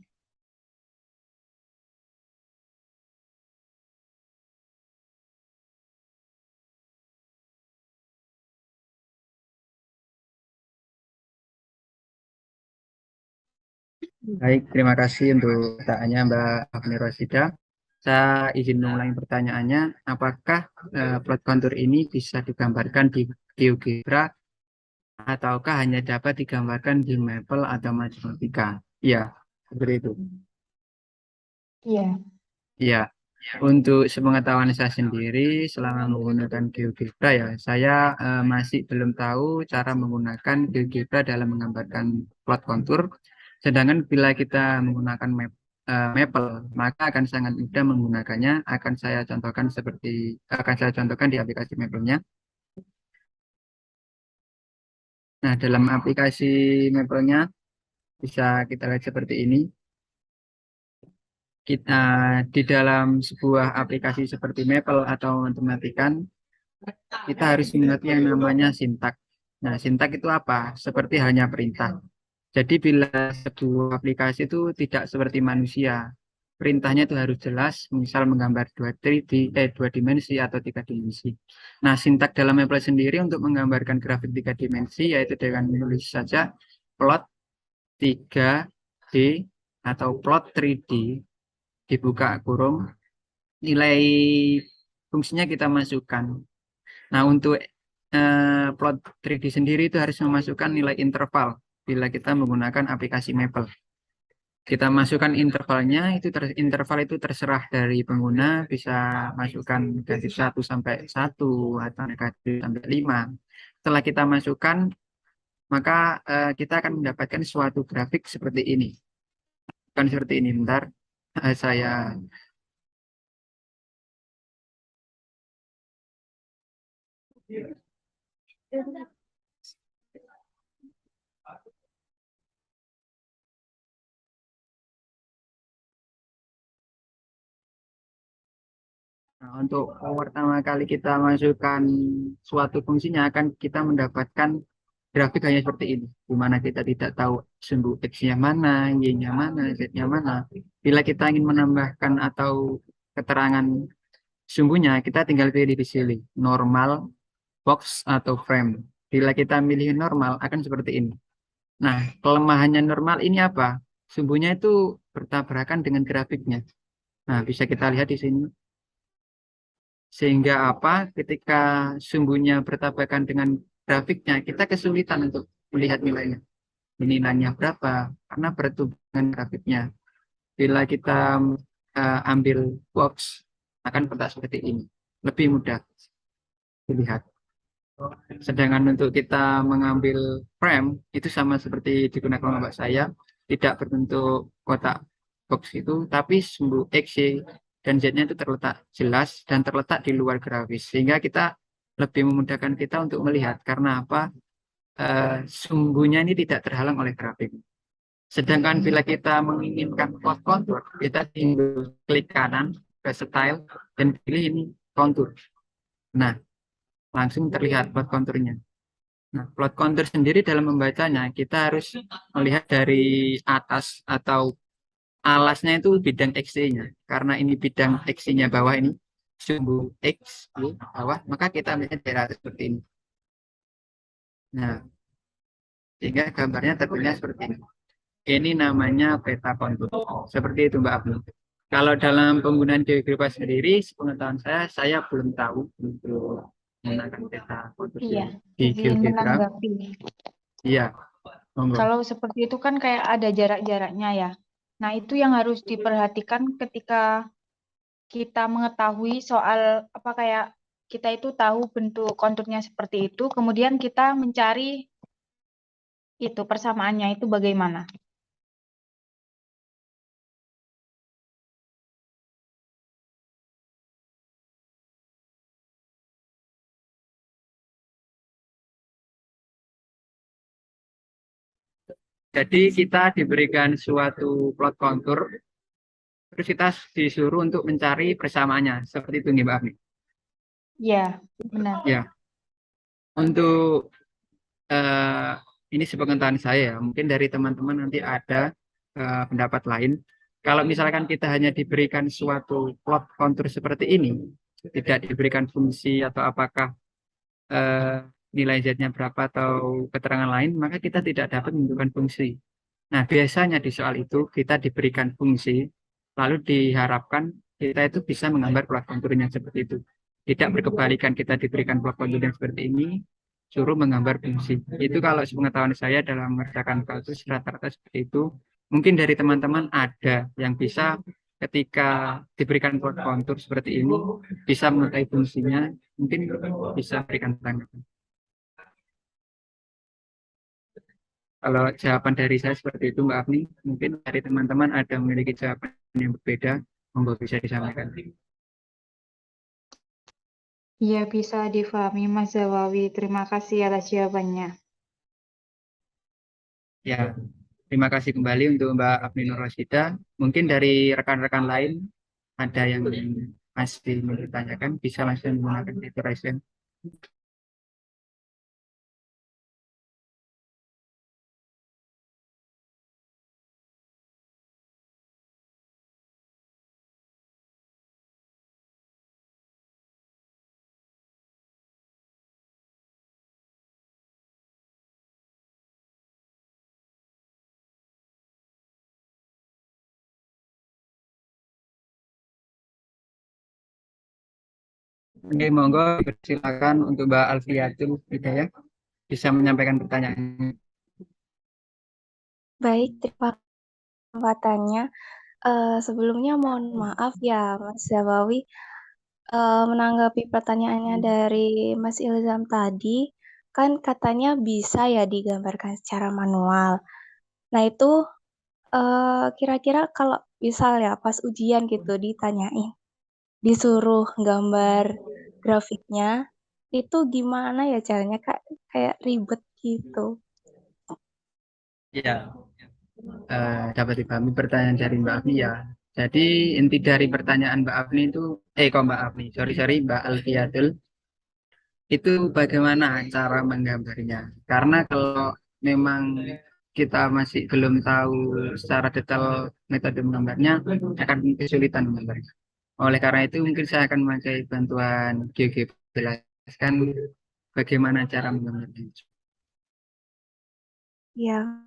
Baik, terima kasih untuk pertanyaannya Mbak Afni Rosida. Saya izin mengulangi pertanyaannya, apakah plot kontur ini bisa digambarkan di GeoGebra ataukah hanya dapat digambarkan di Maple atau Matematika? Iya, seperti itu. Iya. Iya, untuk sepengetahuan saya sendiri selama menggunakan GeoGebra ya, saya masih belum tahu cara menggunakan GeoGebra dalam menggambarkan plot kontur. Sedangkan bila kita menggunakan Maple, maka akan sangat mudah menggunakannya. Akan saya contohkan di aplikasi Maple-nya. Nah, dalam aplikasi Maple-nya bisa kita lihat seperti ini. Kita di dalam sebuah aplikasi seperti Maple atau Mathematican, kita harus mengerti yang namanya sintak. Nah, sintak itu apa? Seperti halnya perintah. Jadi bila sebuah aplikasi itu tidak seperti manusia, perintahnya itu harus jelas, misal menggambar dua dimensi atau tiga dimensi. Nah, sintak dalam Maple sendiri untuk menggambarkan grafik tiga dimensi yaitu dengan menulis saja plot 3D atau plot 3D dibuka kurung, nilai fungsinya kita masukkan. Nah, untuk plot 3D sendiri itu harus memasukkan nilai interval bila kita menggunakan aplikasi Maple. Kita masukkan intervalnya, interval itu terserah dari pengguna, bisa masukkan negatif 1 sampai 1 atau negatif sampai 5. Setelah kita masukkan, maka kita akan mendapatkan suatu grafik seperti ini. Bukan seperti ini, bentar. Saya Nah, untuk pertama kali kita masukkan suatu fungsinya akan kita mendapatkan grafik hanya seperti ini, di mana kita tidak tahu sumbu X-nya mana, Y-nya mana, Z-nya mana. Bila kita ingin menambahkan atau keterangan sumbunya, kita tinggal pilih di sini, normal, box, atau frame. Bila kita milih normal, akan seperti ini. Nah, kelemahannya normal ini apa? Sumbunya itu bertabrakan dengan grafiknya. Nah, bisa kita lihat di sini. Sehingga apa? Ketika sumbunya bertabrakan dengan grafiknya, kita kesulitan untuk melihat nilainya. Nilainya berapa? Karena berhubungan grafiknya. Bila kita ambil box, akan kotak seperti ini. Lebih mudah dilihat. Sedangkan untuk kita mengambil frame, itu sama seperti digunakan kelompok saya, tidak berbentuk kotak box itu, tapi sumbu X, Y, dan Z-nya itu terletak jelas dan terletak di luar grafis, sehingga kita lebih memudahkan kita untuk melihat karena apa, sumbunya ini tidak terhalang oleh grafik. Sedangkan bila kita menginginkan plot kontur, kita tinggal klik kanan ke style dan pilih ini kontur. Nah, langsung terlihat plot konturnya. Nah, plot kontur sendiri dalam membacanya, kita harus melihat dari atas atau alasnya itu bidang XY-nya. Karena ini bidang XY-nya bawah ini, sumbu X di bawah, maka kita melihat dari atas seperti ini. Nah, sehingga gambarnya terlihat seperti ini. Ini namanya peta kontur. Seperti itu Mbak Abdul. Kalau dalam penggunaan GeoGebra sendiri, sepengetahuan saya belum tahu untuk menggunakan peta kontur Iya, di izin GeoGebra. menanggapi. Iya, monggo. Kalau seperti itu kan kayak ada jarak-jaraknya ya. Nah, itu yang harus diperhatikan ketika kita mengetahui soal apa kayak kita itu tahu bentuk konturnya seperti itu, kemudian kita mencari itu persamaannya itu bagaimana. Jadi kita diberikan suatu plot kontur, terus kita disuruh untuk mencari persamaannya. Seperti itu nih Mbak Afni. Ya, benar. Ya, untuk eh, ini sepengetahuan saya ya, mungkin dari teman-teman nanti ada pendapat lain. Kalau misalkan kita hanya diberikan suatu plot kontur seperti ini, tidak diberikan fungsi atau apakah eh, nilai Z-nya berapa atau keterangan lain, maka kita tidak dapat menentukan fungsi. Nah, biasanya di soal itu kita diberikan fungsi, lalu diharapkan kita itu bisa menggambar plot konturnya seperti itu. Tidak berkebalikan kita diberikan plot kontur yang seperti ini, suruh menggambar fungsi. Itu kalau sepengetahuan saya dalam mengerjakan kalkulus rata-rata seperti itu. Mungkin dari teman-teman ada yang bisa ketika diberikan plot kontur seperti ini, bisa mengetahui fungsinya, mungkin bisa berikan tanggapan. Kalau jawaban dari saya seperti itu, Mbak Afni, mungkin dari teman-teman ada memiliki jawaban yang berbeda, monggo bisa disampaikan. Iya, bisa difahami Mas Zawawi. Terima kasih atas jawabannya. Ya, terima kasih kembali untuk Mbak Afni Nur Rasyida. Mungkin dari rekan-rekan lain ada yang masih mau ditanyakan, bisa langsung menggunakan fitur raise hand. Oke, monggo silakan untuk Mbak Alfiatul Hidayah bisa menyampaikan pertanyaannya. Baik, terima kasih kesempatannya. Sebelumnya mohon maaf ya Mas Zawawi, menanggapi pertanyaannya dari Mas Ilzam tadi, kan katanya bisa ya digambarkan secara manual. Nah itu kira-kira kalau misal ya pas ujian gitu ditanyain, disuruh gambar grafiknya, itu gimana ya caranya Kak? Kayak ribet gitu. Ya, dapat dipahami pertanyaan dari Mbak Afni ya. Jadi inti dari pertanyaan Mbak Afni itu, kok Mbak Afni, sorry Mbak Alfiatul, itu bagaimana cara menggambarnya. Karena kalau memang kita masih belum tahu secara detail metode menggambarnya, akan kesulitan menggambarnya. Oleh karena itu mungkin saya akan memakai bantuan GeoGebra jelaskan bagaimana cara menggambarnya. Ya,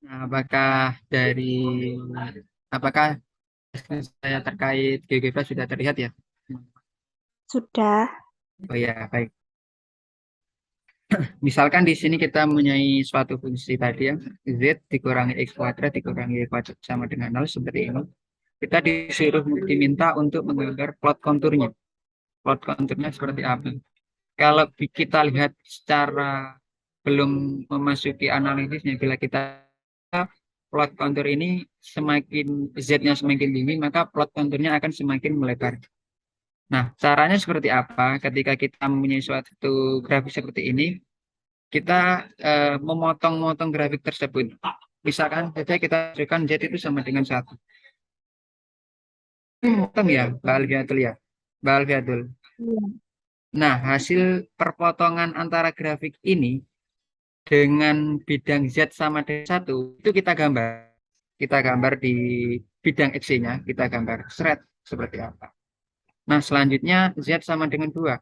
Nah, apakah saya terkait GeoGebra sudah terlihat ya? sudah. Oh ya, baik. Misalkan di sini kita mempunyai suatu fungsi tadi ya, Z dikurangi X kuadrat dikurangi Y kuadrat sama dengan 0 seperti ini. Kita diminta untuk menggambar plot konturnya. Plot konturnya seperti apa? Kalau kita lihat secara belum memasuki analisisnya, bila kita plot kontur ini semakin Z-nya semakin tinggi, maka plot konturnya akan semakin melebar. Nah, caranya seperti apa? Ketika kita mempunyai suatu grafik seperti ini, kita memotong-motong grafik tersebut. Misalkan saja kita tunjukkan Z itu sama dengan 1. Potong ya, Mbak Alfiatul ya. Mbak Alfiatul. Nah, hasil perpotongan antara grafik ini dengan bidang Z sama dengan 1, itu kita gambar. Kita gambar di bidang X-nya, kita gambar shred seperti apa. Nah, selanjutnya Z sama dengan 2.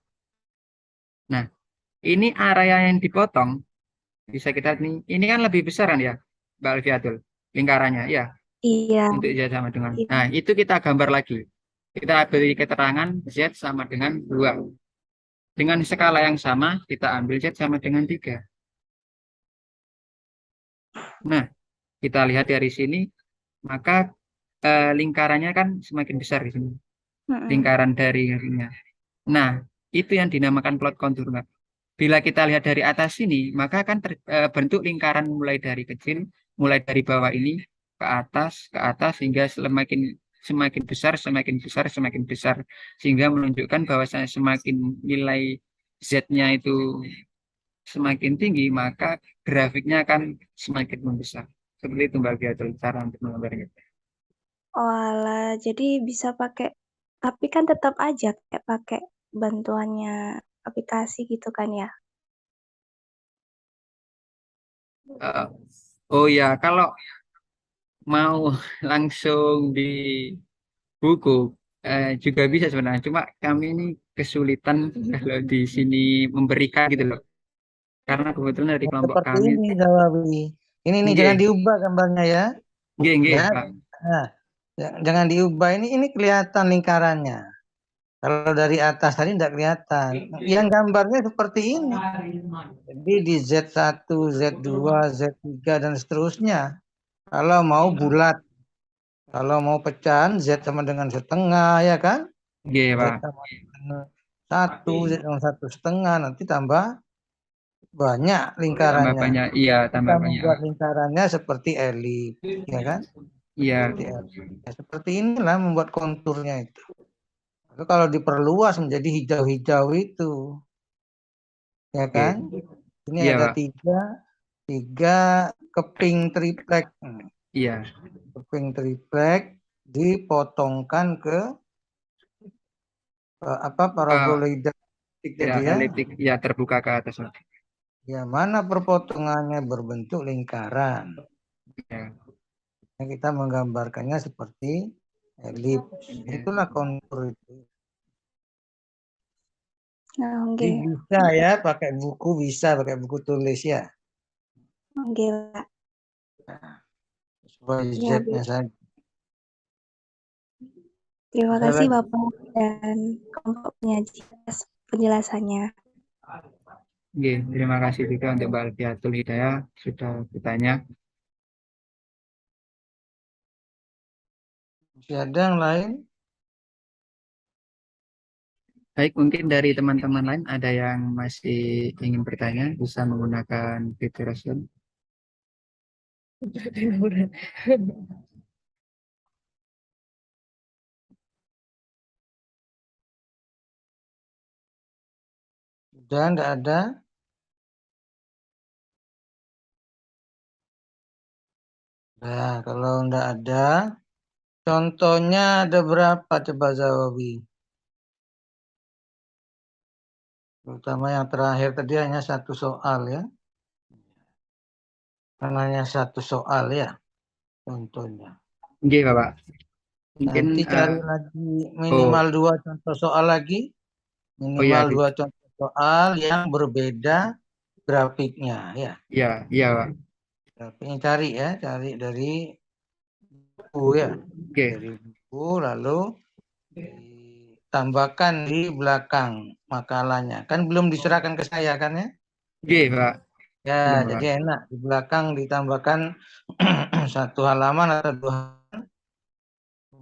Nah, ini area yang dipotong, bisa kita nih, ini kan lebih besar kan ya, Mbak Alfiatul, lingkarannya, ya, Iya, untuk Z sama dengan. iya. Nah, itu kita gambar lagi. Kita beri keterangan Z sama dengan 2. Dengan skala yang sama, kita ambil Z sama dengan 3. Nah, kita lihat dari sini, maka lingkarannya kan semakin besar di sini. Mm-mm. Lingkaran dari ringnya. Nah, itu yang dinamakan plot kontur, Mbak. Bila kita lihat dari atas sini, maka akan bentuk lingkaran mulai dari kecil, mulai dari bawah ini ke atas hingga semakin besar, semakin besar, semakin besar, sehingga menunjukkan bahwa semakin nilai Z-nya itu semakin tinggi, maka grafiknya akan semakin membesar. Seperti itu Mbak Fiatul, cara untuk menggambarnya. Oh alah, jadi bisa pakai, tapi kan tetap aja kayak pakai bantuannya aplikasi gitu kan ya? Eh, oh ya, kalau mau langsung di buku juga bisa sebenarnya. Cuma kami ini kesulitan kalau di sini memberikan gitu loh. Karena kebetulan dari kelompok Seperti kami, ini Zawawi. Ini jangan nggih, diubah gambarnya ya. nggih, Ya, Pak. nah, jangan diubah. Ini kelihatan lingkarannya. Kalau dari atas tadi tidak kelihatan. Yang gambarnya seperti ini. Jadi di Z1, Z2, Z3 dan seterusnya. Kalau mau bulat, kalau mau pecahan Z sama dengan setengah ya kan? Nggih, Z Pak. sama dengan 1, Z sama 1,5, nanti tambah banyak Tambah lingkarannya. banyak, iya, Kita tambah banyak. membuat lingkarannya seperti elip, ya kan? Iya, Seperti elip. Ya, seperti inilah membuat konturnya itu. Lalu kalau diperluas menjadi hijau-hijau itu, ya oke. kan? Ini Iya, ada Pak. tiga keping triplek. Iya, Keping triplek dipotongkan ke paraboloida ya, tadi ya. eliptik, ya terbuka ke atas. Pak. Ya, mana perpotongannya berbentuk lingkaran. Ya. Nah, kita menggambarkannya seperti elips. Itulah kontur itu. Nah, Jadi oke. bisa ya pakai buku, bisa pakai buku tulis ya. Oke, Pak. Sesuai Ya, Z-nya saja. terima Ada kasih lagi? Bapak dan kelompok penyaji atas penjelasannya. Oke, terima kasih juga untuk Mbak Alfiatul Hidayah sudah bertanya. Masih ada yang lain? Baik, mungkin dari teman-teman lain ada yang masih ingin bertanya, bisa menggunakan fitur Zoom. Sudah enggak ada? Nah, kalau enggak ada, contohnya ada berapa coba Zawawi? Terutama yang terakhir tadi hanya satu soal ya. Hanya satu soal ya, contohnya. Oke, Bapak. Mungkin, Nanti cari lagi oh, minimal 2 contoh soal lagi. oh ya, Minimal 2 contoh soal yang berbeda grafiknya ya. ya, ya, Pak. Grafiknya cari ya, cari dari buku ya. Oke, Dari buku lalu ditambahkan di belakang makalahnya. Kan belum diserahkan ke saya kan ya? G, Pak. Ya, Belum, jadi Pak. enak. Di belakang ditambahkan satu halaman atau dua.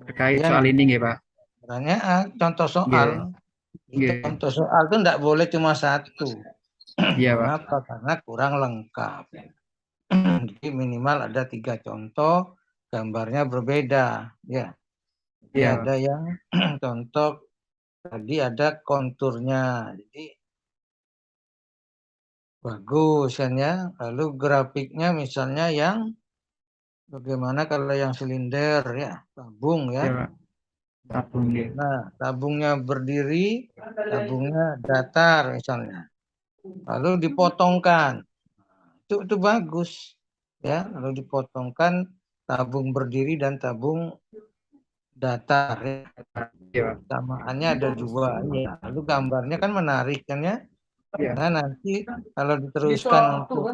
Terkait Kemudian soal ini, Pak. pertanyaan, contoh G. soal. G. Contoh soal itu tidak boleh cuma satu. Iya, Pak. Kenapa? Karena kurang lengkap. Jadi minimal ada 3 contoh, gambarnya berbeda. Ya, jadi Iya, ada Pak. yang contoh tadi ada konturnya. Jadi bagus kan ya. Lalu grafiknya misalnya yang bagaimana kalau yang silinder ya, tabung ya. Iya, Pak. Tabung, G. Nah, tabungnya berdiri, tabungnya datar misalnya. Lalu dipotongkan. Itu bagus ya, lalu dipotongkan tabung berdiri dan tabung datar ya. Iya, Pak. Samaannya ada 2 ya. Lalu gambarnya kan menarik kan ya. Iya. Nah, nanti kalau diteruskan untuk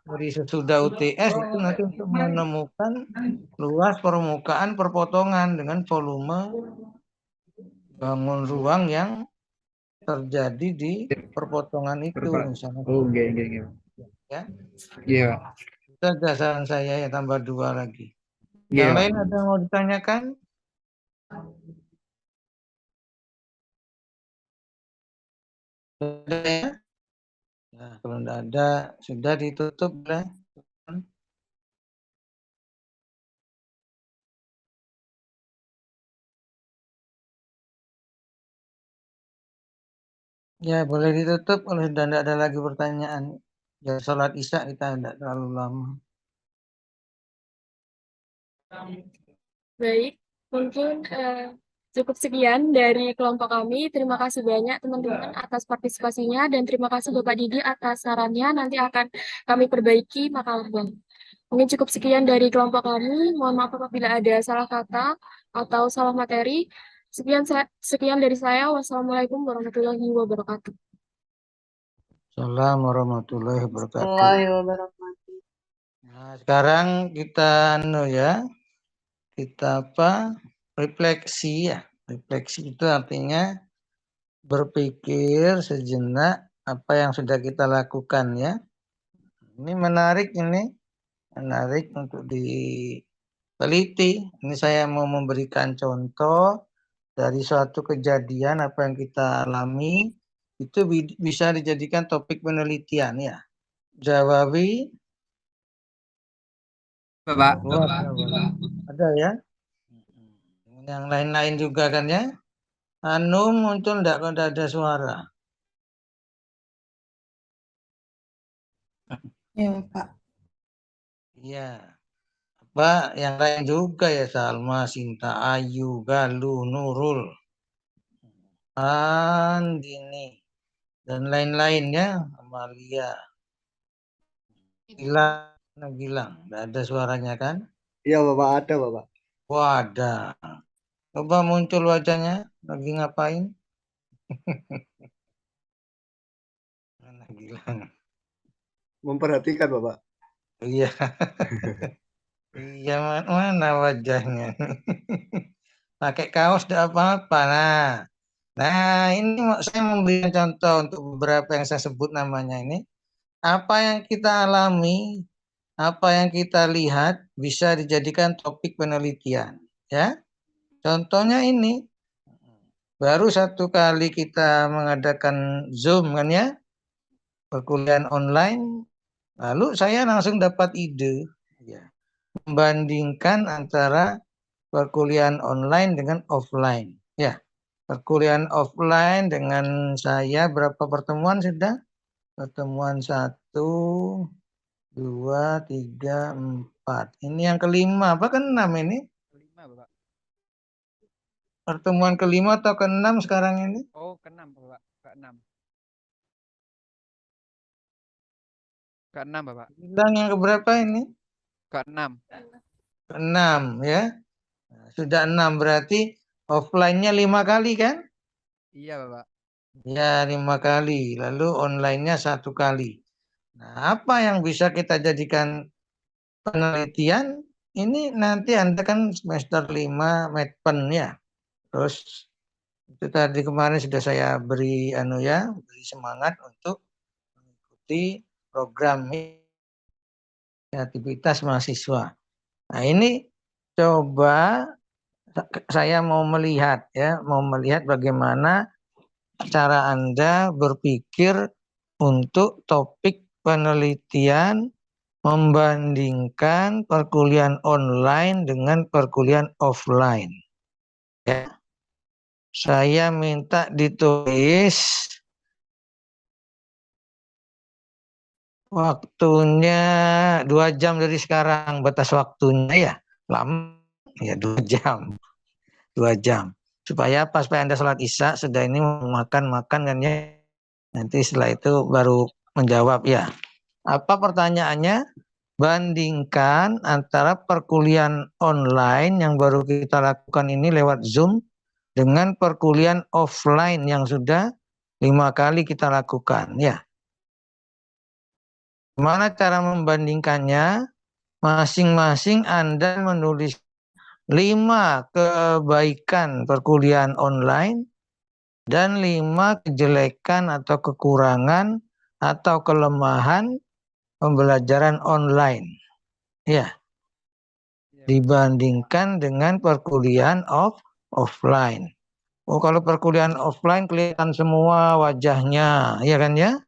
dari sesudah UTS itu nanti untuk menemukan luas permukaan perpotongan dengan volume bangun ruang yang terjadi di perpotongan itu misalnya. Oh, G. Ya, Iya, Pak. itu aja saran saya ya, tambah 2 lagi. Iya, Yang Pak. lain ada yang mau ditanyakan? Ada ya? Nah, kalau tidak ada, sudah ditutup ya. Ya, boleh ditutup kalau sudah tidak ada lagi pertanyaan. Ya, sholat isya kita tidak terlalu lama. Baik, mungkin cukup sekian dari kelompok kami. Terima kasih banyak teman-teman atas partisipasinya dan terima kasih Bapak Didi atas sarannya. Nanti akan kami perbaiki makalahnya. Mungkin cukup sekian dari kelompok kami. Mohon maaf apabila ada salah kata atau salah materi. Sekian dari saya. Wassalamualaikum warahmatullahi wabarakatuh. Assalamualaikum warahmatullahi wabarakatuh. Nah, sekarang kita kita refleksi ya. Refleksi itu artinya berpikir sejenak apa yang sudah kita lakukan ya. Ini menarik untuk diteliti. Ini saya mau memberikan contoh dari suatu kejadian apa yang kita alami itu bisa dijadikan topik penelitian ya. Jawabi Bapak. ada ya. Yang lain-lain juga kan ya. Hanum muncul enggak kalau ada suara? Ya, Pak. Iya. Apa yang lain juga ya, Salma, Sinta, Ayu, Galuh, Nurul, Andini dan lain-lainnya, Amalia, Gilang, enggak ada suaranya kan? Iya Bapak, ada Bapak. Wah, ada. Coba muncul wajahnya, lagi ngapain? Mana Gilang? Memperhatikan Bapak. Iya. Iya, mana wajahnya? Pakai kaos tidak apa-apa. Nah, ini saya memberikan contoh untuk beberapa yang saya sebut namanya ini. Apa yang kita alami, apa yang kita lihat bisa dijadikan topik penelitian. Ya, contohnya ini. Baru 1 kali kita mengadakan Zoom kan ya, perkuliahan online. Lalu saya langsung dapat ide. Ya, membandingkan antara perkuliahan online dengan offline. Ya, perkuliahan offline dengan saya berapa pertemuan sudah? Pertemuan 1, 2, 3, 4. Ini yang kelima, apa ke-6 ini? Kelima, Bapak. Pertemuan kelima atau ke-6 sekarang ini? Oh, ke-6, Bapak. Ke-6. Ke-6, Bapak. Bilang yang keberapa ini? Ke-6. Ke-6 ya. Sudah 6 berarti offline-nya 5 kali kan? Iya, Bapak. Ya, 5 kali. Lalu online-nya 1 kali. Nah, apa yang bisa kita jadikan penelitian? Ini nanti Anda kan semester 5 Medpen ya. Terus itu tadi kemarin sudah saya beri beri semangat untuk mengikuti program kreativitas mahasiswa. Nah, ini coba saya mau melihat bagaimana cara Anda berpikir untuk topik penelitian membandingkan perkuliahan online dengan perkuliahan offline. Ya. Saya minta ditulis waktunya 2 jam dari sekarang, batas waktunya ya. Lama ya 2 jam. 2 jam. Supaya pas Anda sholat Isya sudah ini makan kan ya. Nanti setelah itu baru menjawab ya. Apa pertanyaannya? Bandingkan antara perkuliahan online yang baru kita lakukan ini lewat Zoom dengan perkuliahan offline yang sudah 5 kali kita lakukan ya. Gimana cara membandingkannya? Masing-masing Anda menulis 5 kebaikan perkuliahan online dan 5 kejelekan atau kekurangan atau kelemahan pembelajaran online. Ya. Dibandingkan dengan perkuliahan offline. Oh, kalau perkuliahan offline kelihatan semua wajahnya, ya kan ya?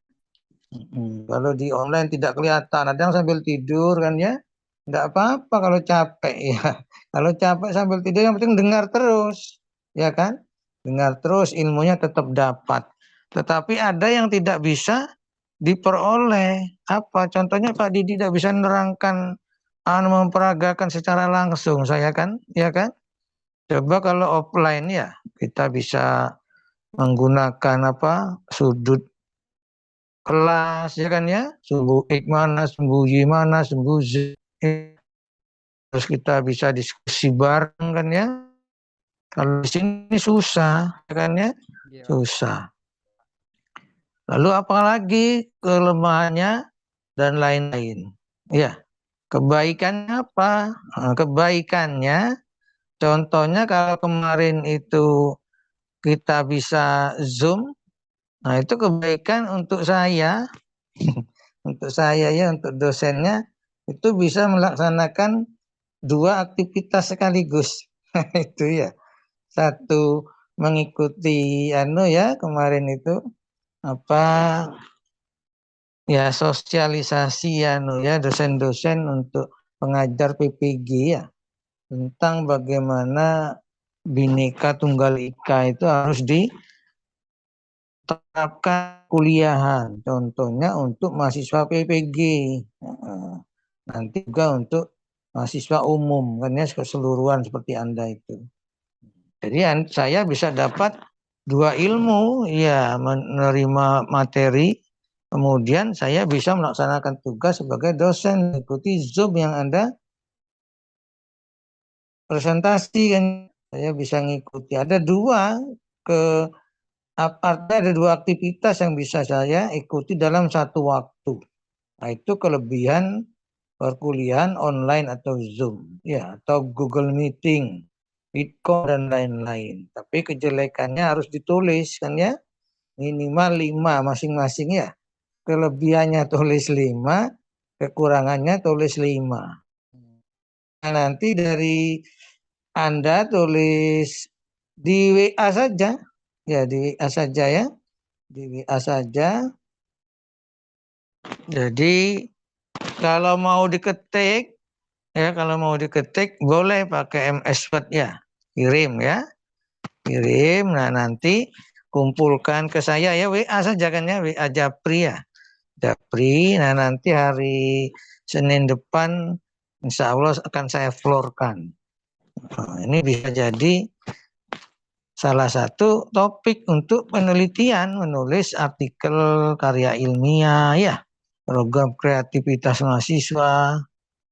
Kalau di online tidak kelihatan, ada yang sambil tidur kan ya? Enggak apa-apa kalau capek ya. Kalau capek sambil tidur yang penting dengar terus, ya kan? Dengar terus, ilmunya tetap dapat. Tetapi ada yang tidak bisa diperoleh. Apa? Contohnya Pak Didi tidak bisa menerangkan, memperagakan secara langsung, saya kan, ya kan? Coba kalau offline ya, kita bisa menggunakan sudut kelas, ya kan ya, sumbu X mana, sumbu Y mana, sumbu Z. Terus kita bisa diskusi bareng kan ya. Kalau di sini susah, ya kan ya, susah. Lalu apalagi kelemahannya dan lain-lain. Ya, kebaikannya apa? Nah, kebaikannya, contohnya kalau kemarin itu kita bisa Zoom, nah itu kebaikan untuk saya, untuk saya ya, untuk dosennya itu bisa melaksanakan 2 aktivitas sekaligus. Itu ya. Satu mengikuti kemarin itu sosialisasi dosen-dosen untuk pengajar PPG ya, tentang bagaimana Bhinneka Tunggal Ika itu harus diterapkan kuliahan, contohnya untuk mahasiswa PPG, nanti juga untuk mahasiswa umum kan ya, keseluruhan seperti Anda itu. Jadi saya bisa dapat 2 ilmu ya, menerima materi, kemudian saya bisa melaksanakan tugas sebagai dosen, mengikuti Zoom yang Anda presentasi kan, saya bisa ngikuti. Ada 2 aktivitas yang bisa saya ikuti dalam satu waktu. Nah, itu kelebihan perkuliahan online atau Zoom ya, atau Google Meeting, Bitcoin dan lain-lain. Tapi kejelekannya harus ditulis kan ya, minimal 5 masing-masing ya. Kelebihannya tulis 5, kekurangannya tulis 5. Nah, nanti dari Anda tulis di WA saja. Ya, di WA saja ya. Di WA saja. Jadi kalau mau diketik ya, boleh pakai MS Word ya. Kirim ya. Kirim. Nah, nanti kumpulkan ke saya ya, WA saja kan ya, WA Japri ya. Japri. Nah, nanti hari Senin depan insya Allah akan saya florkan. Nah, ini bisa jadi salah satu topik untuk penelitian, menulis artikel karya ilmiah ya, program kreativitas mahasiswa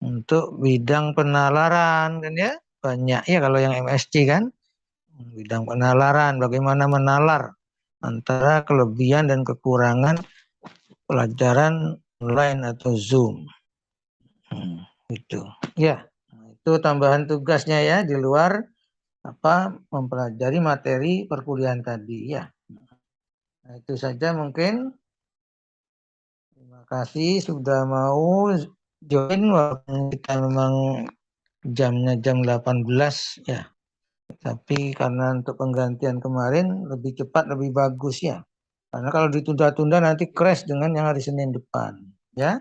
untuk bidang penalaran kan ya, banyak ya kalau yang MSc kan, bidang penalaran, bagaimana menalar antara kelebihan dan kekurangan pelajaran online atau Zoom. Itu ya, itu tambahan tugasnya ya, di luar mempelajari materi perkuliahan tadi ya. Nah, itu saja mungkin. Terima Terima kasih sudah mau join walaupun kita memang jamnya jam 18 ya. Tapi karena untuk penggantian kemarin lebih cepat lebih bagus ya. Karena kalau ditunda-tunda nanti crash dengan yang hari Senin depan ya.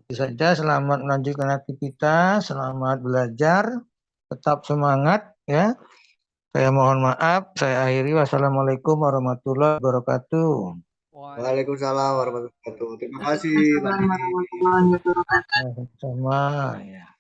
Itu saja, selamat melanjutkan aktivitas, selamat belajar, tetap semangat ya. Saya mohon maaf, saya akhiri. Wassalamualaikum warahmatullahi wabarakatuh. Waalaikumsalam warahmatullahi wabarakatuh. Terima kasih, Pak Waalaikumsalam Didi. warahmatullahi wabarakatuh. Sama ya.